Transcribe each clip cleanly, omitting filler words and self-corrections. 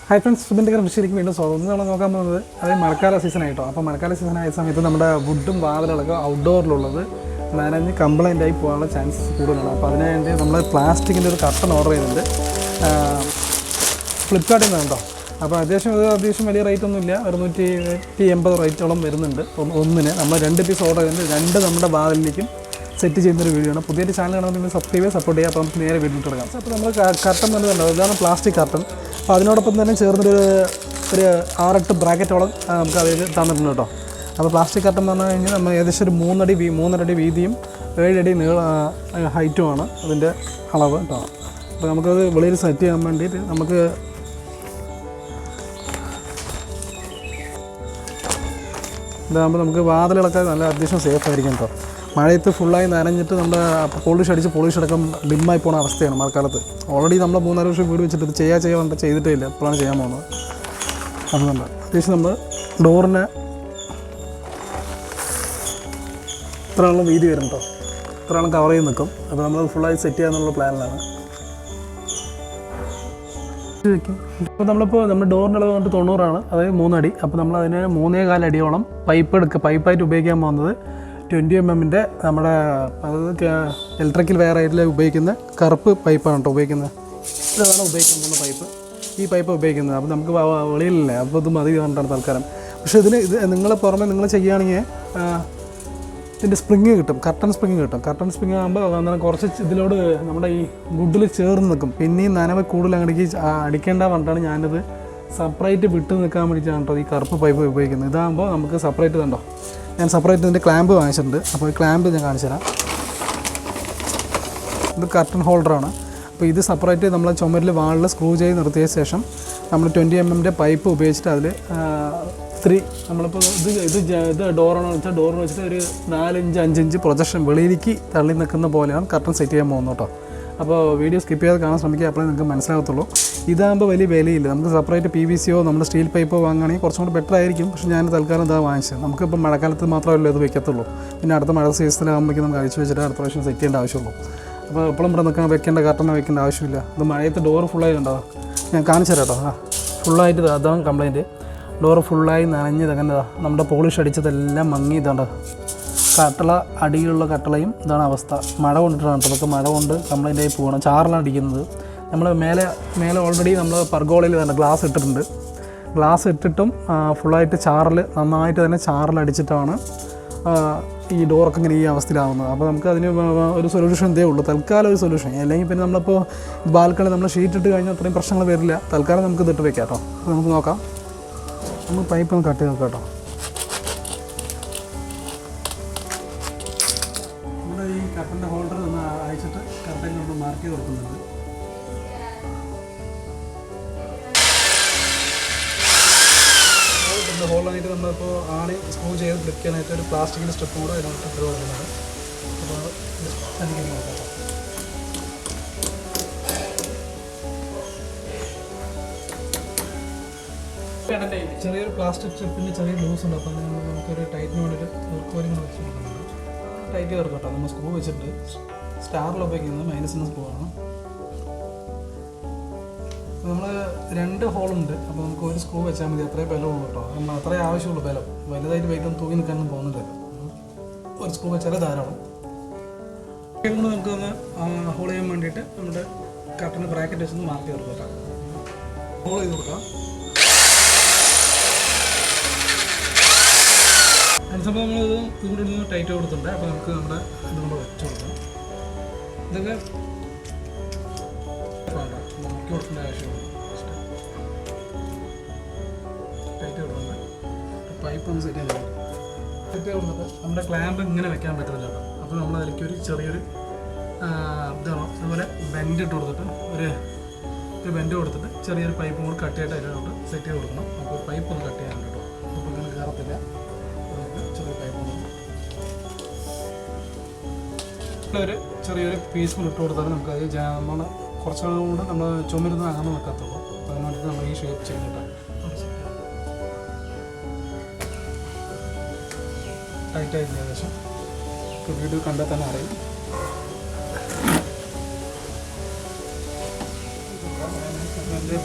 Hi friends, സുബിൻ്റെ കൃഷിയിലേക്ക് വീണ്ടും സ്വാഗതം. നമ്മൾ നോക്കാൻ പോകുന്നത് അതായത് മഴക്കാല സീസണായിട്ടോ. അപ്പോൾ മഴക്കാല സീസണായ സമയത്ത് നമ്മുടെ വുഡും വാതിലുകളൊക്കെ ഔട്ട്ഡോറിലുള്ളത് നനഞ്ഞ് കംപ്ലൈൻ്റ് ആയി പോകാനുള്ള ചാൻസസ് കൂടുതലാണ്. അപ്പോൾ അതിനുവേണ്ടി നമ്മൾ പ്ലാസ്റ്റിക്കിൻ്റെ ഒരു കർട്ടൻ ഓർഡർ ചെയ്തിട്ടുണ്ട് ഫ്ലിപ്കാർട്ടിൽ നിന്ന് കേട്ടോ. അപ്പോൾ അത്യാവശ്യം വലിയ റേറ്റ് ഒന്നുമില്ല, 180 റേറ്റോളം വരുന്നുണ്ട് ഒന്നിന്. നമ്മൾ 2 പീസ് ഓർഡർ ചെയ്തിട്ടുണ്ട്, 2 നമ്മുടെ വാതിലിലേക്കും സെറ്റ് ചെയ്യുന്നൊരു വീഡിയോ ആണ്. പുതിയൊരു ചാനൽ കാണുമ്പോൾ നിങ്ങൾ സബ്സ്ക്രൈബ് ചെയ്യുക, സപ്പോർട്ട് ചെയ്യുക. അപ്പോൾ നമുക്ക് നേരെ വീട്ടിൽ തുടങ്ങാം. അപ്പോൾ നമ്മൾ കർട്ടൻ വന്നിട്ടുണ്ടാവും, ഇതാണ് പ്ലാസ്റ്റിക് കർട്ടൻ. അപ്പോൾ അതിനോടൊപ്പം തന്നെ ചേർന്നൊരു 6-8 ബ്രാക്കറ്റോളം നമുക്ക് അതിൽ തന്നിട്ടുണ്ട് കേട്ടോ. അപ്പോൾ പ്ലാസ്റ്റിക് കർട്ടൻ എന്ന് പറഞ്ഞു കഴിഞ്ഞാൽ നമ്മൾ ഏകദേശം ഒരു 3.5 അടി വീതിയും 7 അടി ഹൈറ്റുമാണ് അതിൻ്റെ അളവ് കേട്ടോ. അപ്പോൾ നമുക്കത് വെളിയിൽ സെറ്റ് ചെയ്യാൻ വേണ്ടിയിട്ട് ഇതാകുമ്പോൾ നമുക്ക് വാതിലുകളൊക്കെ നല്ല അത്യാവശ്യം സേഫ് ആയിരിക്കും കേട്ടോ. മഴയത്ത് ഫുള്ളായി നനഞ്ഞിട്ട് നമ്മുടെ പോളിഷ് അടക്കം ഡിമ്മായി പോകുന്ന അവസ്ഥയാണ് മഴക്കാലത്ത്. ഓൾറെഡി നമ്മൾ 3-4 വർഷം വീട് വെച്ചിട്ട് ഇത് ചെയ്തിട്ടേ ഇല്ല, ഇപ്പോഴാണ് ചെയ്യാൻ പോകുന്നത്. അതുകൊണ്ട് അത്യാവശ്യം നമ്മൾ ഡോറിന് ഇത്രയോളം വീതി വരും കേട്ടോ, ഇത്രയോളം കവർ ചെയ്ത് നിൽക്കും. അപ്പോൾ നമ്മൾ ഫുള്ളായി സെറ്റ് ചെയ്യാന്നുള്ള പ്ലാനിലാണ്. ഇപ്പോൾ നമ്മുടെ ഡോറിൻ്റെ അളവ് വന്നിട്ട് 90 അതായത് 3 അടി. അപ്പോൾ നമ്മൾ അതിന് 3.25 അടിയോളം പൈപ്പായിട്ട് ഉപയോഗിക്കാൻ പോകുന്നത് 20 mm നമ്മുടെ അതായത് ഇലക്ട്രിക്കൽ വയറായിട്ട് ഉപയോഗിക്കുന്ന കറുപ്പ് പൈപ്പാണ് കേട്ടോ ഉപയോഗിക്കുന്നത്. ഇതാണ് ഉപയോഗിക്കാൻ പോകുന്ന പൈപ്പ്, ഈ പൈപ്പ് ഉപയോഗിക്കുന്നത്. അപ്പോൾ നമുക്ക് വെളിയിലല്ലേ, അപ്പോൾ ഇത് മതി കണ്ടാണ് തൽക്കാലം. പക്ഷേ ഇത് നിങ്ങൾ പുറമെ നിങ്ങൾ ചെയ്യുകയാണെങ്കിൽ ഇതിൻ്റെ സ്പ്രിങ് കിട്ടും, കർട്ടൻ സ്പ്രിങ് ആകുമ്പോൾ അന്നേരം കുറച്ച് ഇതിലോട് നമ്മുടെ ഈ വുഡിൽ ചേർന്ന് നിൽക്കും. പിന്നെയും നനവ് കൂടുതൽ അടിക്കേണ്ട പറഞ്ഞിട്ടാണ് ഞാനിത് സെപ്പറേറ്റ് വിട്ട് നിൽക്കാൻ വേണ്ടിയിട്ടാണ് കേട്ടോ ഈ കറുപ്പ് പൈപ്പ് ഉപയോഗിക്കുന്നത്. ഇതാകുമ്പോൾ നമുക്ക് സെപ്പറേറ്റ് കണ്ടോ, ഞാൻ സെപ്പറേറ്റ് ഇതിൻ്റെ ക്ലാമ്പ് വാങ്ങിച്ചിട്ടുണ്ട്. അപ്പോൾ ഈ ക്ലാമ്പ് ഞാൻ കാണിച്ചു തരാം. ഇത് കർട്ടൻ ഹോൾഡറാണ്. അപ്പോൾ ഇത് സെപ്പറേറ്റ് നമ്മൾ ചുമരിൽ വാളിൽ സ്ക്രൂ ചെയ്ത് നിർത്തിയ ശേഷം നമ്മൾ 20 mm പൈപ്പ് ഉപയോഗിച്ചിട്ട് അതിൽ നമ്മളിപ്പോൾ ഇത് ഡോറാണെന്ന് വെച്ചാൽ ഡോറിന് വെച്ചിട്ട് ഒരു 4-5 ഇഞ്ച് പ്രൊജക്ഷൻ വെളിയിലേക്ക് തള്ളി നിൽക്കുന്ന പോലെയാണ് കർട്ടൻ സെറ്റ് ചെയ്യാൻ പോകുന്നത് കേട്ടോ. അപ്പോൾ വീഡിയോ സ്കിപ്പ് ചെയ്യാതെ കാണാൻ ശ്രമിക്കുക, അപ്പോഴേ നിങ്ങൾക്ക് മനസ്സിലാകത്തുള്ളൂ. ഇതാകുമ്പോൾ വലിയ വിലയില്ല. നമുക്ക് സെപ്പറേറ്റ് PVC-യോ നമ്മുടെ സ്റ്റീൽ പൈപ്പോ വാങ്ങുകയാണെങ്കിൽ കുറച്ചും കൂടി ബെറ്റർ ആയിരിക്കും. പക്ഷേ ഞാൻ തൽക്കാലം ഇതാ വാങ്ങിച്ചത്. നമുക്കിപ്പോൾ മഴക്കാലത്ത് മാത്രമല്ല ഇത് വയ്ക്കത്തുള്ളൂ, പിന്നെ അടുത്ത മഴ സീസണിലാകുമ്പോഴേക്കും നമുക്ക് അഴിച്ചു വെച്ചിട്ട് അടുത്ത പ്രാവശ്യം സെറ്റ് ചെയ്യേണ്ട ആവശ്യമുള്ളൂ. അപ്പോൾ എപ്പോഴും ഇവിടെ വെക്കേണ്ട കർട്ടനെ വെക്കേണ്ട ആവശ്യമില്ല. ഇത് മഴയത്ത് ഡോറ് ഫുള്ളായി ഉണ്ടാവും, ഞാൻ കാണിച്ചു തരാം കേട്ടോ. ഫുള്ളായിട്ട് അതാണ് കംപ്ലയിൻറ്റ്. ഡോറ് ഫുള്ളായി നനഞ്ഞ് തകന്നതാ, നമ്മുടെ പോളിഷ് അടിച്ചതെല്ലാം മങ്ങി ഇതാണ്ട് അടിയിലുള്ള കട്ടളയും ഇതാണ് അവസ്ഥ. മഴ കൊണ്ടിട്ടാണ് ഇതൊക്കെ, മഴ കൊണ്ട് കംപ്ലൈൻ്റ് ആയി പോകണം. ചാറിലാണ് അടിക്കുന്നത്. നമ്മൾ മേലെ ഓൾറെഡി നമ്മൾ പർഗോളയിൽ തന്നെ ഗ്ലാസ് ഇട്ടിട്ടും ഫുള്ളായിട്ട് നന്നായിട്ട് തന്നെ ചാറിലടിച്ചിട്ടാണ് ഈ ഡോറൊക്കെ ഇങ്ങനെ ഈ അവസ്ഥയിലാവുന്നത്. അപ്പോൾ നമുക്ക് അതിന് ഒരു സൊല്യൂഷൻ ഇതേ ഉള്ളൂ, തൽക്കാലം ഒരു സൊല്യൂഷൻ. അല്ലെങ്കിൽ പിന്നെ നമ്മളിപ്പോൾ ബാൽക്കണി നമ്മൾ ഷീറ്റ് ഇട്ട് കഴിഞ്ഞാൽ അത്രയും പ്രശ്നങ്ങൾ വരില്ല. തൽക്കാലം നമുക്ക് ഇതിട്ട് വെക്കാം കേട്ടോ. അപ്പോൾ നമുക്ക് നോക്കാം, നമുക്ക് പൈപ്പ് ഒന്ന് കട്ട് ചെയ്ത് നോക്കാം കേട്ടോ. നമ്മുടെ ഈ കർട്ടൻ്റെ ഹോൾഡർ ഒന്ന് അയച്ചിട്ട് കർട്ടൻ ഒന്ന് മാർക്ക് ചെയ്ത് കൊടുക്കുന്നുണ്ട്. ഹോളായിട്ട് നമ്മളിപ്പോൾ സ്ക്രൂ ചെയ്ത് ക്ലിക്ക് ചെയ്യാനായിട്ട് ഒരു പ്ലാസ്റ്റിക്കിൻ്റെ സ്റ്റെപ്പും കൂടെ അതിനകത്ത് ഇട്ട് കൊടുക്കുന്നത്. അപ്പോൾ എനിക്ക് നോക്കാം. ചെറിയൊരു പ്ലാസ്റ്റിക് സ്റ്റെപ്പിൻ്റെ ചെറിയ ലൂസ് ഉണ്ട്. അപ്പം നമുക്കൊരു ടൈറ്റിന് വേണ്ടിയിട്ട് കോരിങ്ങനെ വെച്ച് കൊടുക്കുന്നുണ്ട്. ടൈറ്റ് ചേർക്കും കേട്ടോ. നമ്മൾ സ്ക്രൂ വെച്ചിട്ട് സ്റ്റാറിൽ ഉപയോഗിക്കുന്നത് -ന് സ്ക്രൂ ആണ്. നമ്മൾ 2 ഹോളുണ്ട്. അപ്പോൾ നമുക്ക് ഒരു സ്ക്രൂ വെച്ചാൽ മതി, അത്രയും ബലമുള്ളൂ കേട്ടോ. നമ്മൾ അത്രയും ആവശ്യമുള്ളൂ ബലം. വലുതായിട്ട് വെയിറ്റ് തൂങ്ങി നിൽക്കാനൊന്നും പോകുന്നില്ല. ഒരു സ്ക്രൂ വെച്ചാൽ ധാരാളം. കൊണ്ട് നമുക്കൊന്ന് ഹോൾ ചെയ്യാൻ വേണ്ടിയിട്ട് നമ്മുടെ കർട്ടന് ബ്രാക്കറ്റ് വെച്ചൊന്ന് മാർക്ക് ചെയ്ത് കൊടുക്കാം. ഹോൾ ചെയ്ത് കൊടുക്കാം. അതിനുസരിച്ച് നമ്മളിത് ഇവിടെ നിന്ന് ടൈറ്റ് കൊടുത്തിട്ടുണ്ട്. അപ്പോൾ നമുക്ക് നമ്മുടെ ഇതുകൊണ്ട് വെച്ച് കൊടുക്കാം. ഇതൊക്കെ നോക്കി കൊടുക്കേണ്ട ആവശ്യമുള്ളൂ. ടൈറ്റ് കൊടുക്കുന്നത് പൈപ്പ് ഒന്ന് സെറ്റ് ചെയ്ത് കൊടുത്തിട്ട് നമ്മുടെ ക്ലാമ്പ് ഇങ്ങനെ വെക്കാൻ പറ്റുന്നില്ല കേട്ടോ. അപ്പോൾ നമ്മൾ അതിലേക്ക് ഒരു ചെറിയൊരു ഇതുപോലെ ബെൻഡ് ഇട്ട് കൊടുത്തിട്ട് ഒരു ബെൻഡ് കൊടുത്തിട്ട് ചെറിയൊരു പൈപ്പും കൂടി കട്ട് ചെയ്തിട്ട് അതിലോട്ട് സെറ്റ് ചെയ്ത് കൊടുക്കണം. അപ്പോൾ പൈപ്പ് ഒന്ന് കട്ട് ചെയ്യാൻ കേട്ടോ. അപ്പോൾ ഇങ്ങനെ കയറത്തില്ല. ചെറിയൊരു പീസ് ഇട്ട് കൊടുത്താൽ നമുക്കത് നമ്മൾ കുറച്ചുകൂടെ കൊണ്ട് നമ്മൾ ചുമരുന്ന് അകന്ന് വെക്കത്തുള്ളൂ. അപ്പോൾ അതിന് വേണ്ടിയിട്ട് നമ്മൾ ഈ ഷേപ്പ് ചെയ്തിട്ട് ടൈറ്റായിട്ട് ഏകദേശം വീഡിയോ കണ്ടാൽ തന്നെ അറിയും.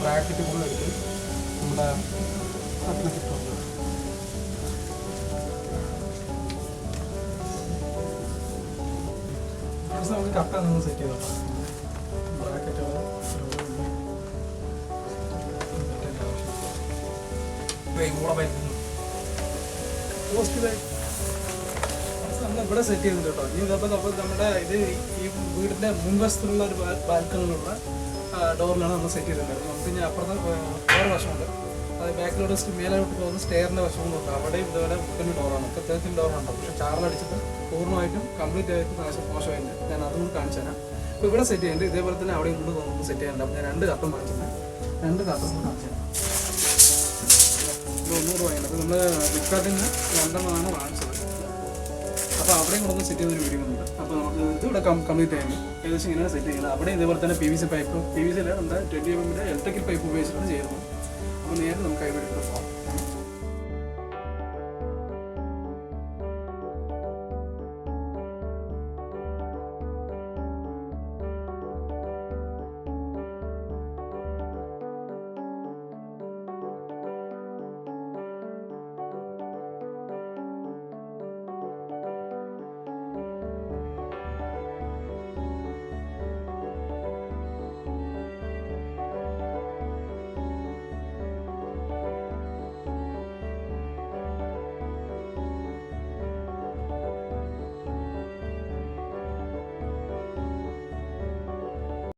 ബ്രാക്കറ്റ് കൂടെ എടുത്ത് നമ്മുടെ അതിനൊക്കെ ഇട്ടുള്ളത്. നമുക്ക് കട്ട നമ്മൾ സെറ്റ് ചെയ്തോ ബ്രാക്കറ്റുകൾ കൂടെ വരുന്നു നമ്മളിവിടെ സെറ്റ് ചെയ്തിട്ടുണ്ട് കേട്ടോ. ഇനി ഇതപ്പോൾ നമ്മുടെ ഇത് ഈ വീടിൻ്റെ മുൻവശത്തുള്ള ഒരു ബാൽക്കണിലുള്ള ഡോറിലാണ് നമ്മൾ സെറ്റ് ചെയ്തിട്ടുണ്ടായിരുന്നത്. നമുക്ക് ഇനി അപ്പുറത്ത് വേറെ വശമുണ്ട്, അത് ബാക്കിലോട്ട് മേലോട്ട് പോകുന്ന സ്റ്റെയറിൻ്റെ വശം നോക്കാം. അവിടെയും ഇതുപോലെ മുക്കിൻ്റെ ഡോറാണ്, അത്യാവശ്യം ഡോറുണ്ടോ, പക്ഷേ ചാറിലടിച്ചിട്ട് പൂർണ്ണമായിട്ടും കംപ്ലീറ്റ് ആയിട്ട് മോശമായിട്ട് ഞാൻ അതും കാണിച്ചു തരാം. അപ്പോൾ ഇവിടെ സെറ്റ് ചെയ്യുന്നുണ്ട്, ഇതേപോലെ തന്നെ അവിടെ കൊണ്ട് നമുക്ക് സെറ്റ് ചെയ്യാനുണ്ട്. അപ്പോൾ ഞാൻ 2 കട്ടം വാങ്ങിച്ചിട്ടുണ്ട്, 2 കട്ടം കാണിച്ചു തരാം. ഇത് ഒന്നുകൂടെ വാങ്ങിയത്, അപ്പോൾ നമ്മൾ ഫ്ലിപ്കാർട്ടിൽ നിന്ന് 2 വാങ്ങിച്ചത്. അപ്പോൾ അവിടെയും കൂടെ ഒന്ന് സെറ്റ് ചെയ്തൊരു വീഡിയോ ഉണ്ട്. അപ്പോൾ നമുക്ക് ഇതിവിടെ കംപ്ലീറ്റ് ചെയ്യുന്നു ഏകദേശം ഇങ്ങനെയാണ് സെറ്റ് ചെയ്യുന്നത്. അവിടെ ഇതേപോലെ തന്നെ PVC പൈപ്പ്, PVC നമ്മുടെ 20 mm ഇലക്ട്രിക്കൽ പൈപ്പ് ഉപയോഗിച്ചിട്ടാണ് ചെയ്യുന്നത്. അപ്പോൾ നേരെ നമുക്ക് കൈപിടിക്കുന്ന പോകാം.